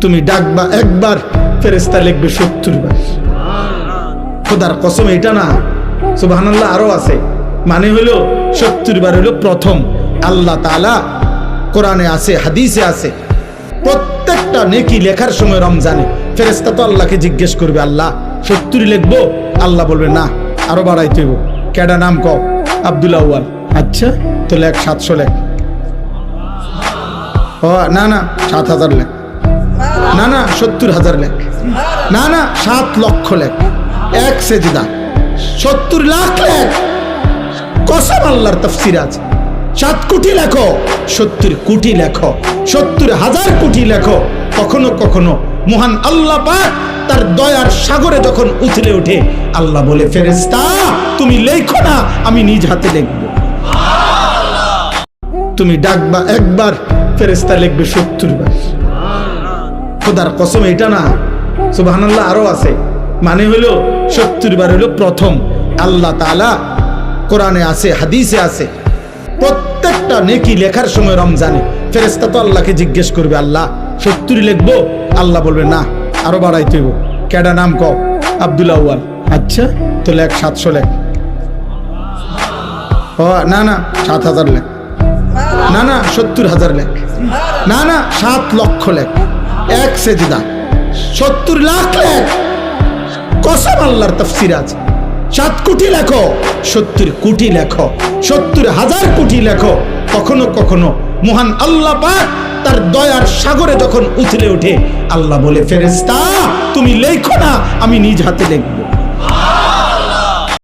তুমি ডাকবা একবার, ফেরেশতা লিখবে 70 বার। খোদার কসম এটা না, সুবহানাল্লাহ আরো আছে। মানে হলো 70 বার হলো প্রথম। আল্লাহ তাআলা কোরআনে আছে, হাদিসে আছে, প্রত্যেকটা নেকি লেখার সময় রমজানে ফেরেশতা তো আল্লাহকে জিজ্ঞেস করবে, আল্লাহ 70 লিখবো? আল্লাহ বলবে না, আরো বাড়াইতে হইব। কেডা নাম কও? আব্দুল আউয়াল। আচ্ছা তো লেখ 700 লেখ। ও না না 7000 লেখ। না না 70,000 লেখ। না না 7 লক্ষ লেখ। এক সেজদা 70 লাখ লেখ। কসম আল্লাহর তাফসীর আছে। 7 কোটি লেখো, 70 কোটি লেখো, 70,000 কোটি লেখো। কখনো কখনো মহান আল্লাহ পাক তার দয়ার সাগরে যখন উথলে ওঠে, আল্লাহ বলে, ফেরেশতা তুমি লেখো না, আমি নিজ হাতে লিখবো। তুমি ডাকবা একবার, ফেরেশতা লিখবে 70 বার। খোদার কসম এটা না, সুবহানাল্লাহ আরো আছে। মানে হলো 70 বার হলো প্রথম। আল্লাহ তাআলা কোরআনে আছে, হাদিসে আছে, প্রত্যেকটা নেকি লেখার সময় রমজানে ফেরেশতা তো আল্লাহকে জিজ্ঞেস করবে, আল্লাহ 70 লিখবো? আল্লাহ বলবে না, আরো বাড়াইতে হইব। কেডা নাম কও? আব্দুল আউয়াল। আচ্ছা তো লেখ 700 লেখ। ও না না 7000 লেখ। না না 70,000 লেখ। না না 7 লক্ষ লেখ। এক সেজদা 70 লাখ লেখ। কসম আল্লাহর তাফসীর আছে। 7 কোটি লেখো, 70 কোটি লেখো, 70,000 কোটি লেখো। কখনো কখনো মহান আল্লাহ পাক তার দয়ার সাগরে যখন উথলে ওঠে, আল্লাহ বলে, ফেরেশতা তুমি লেখো না, আমি নিজ হাতে লিখবো।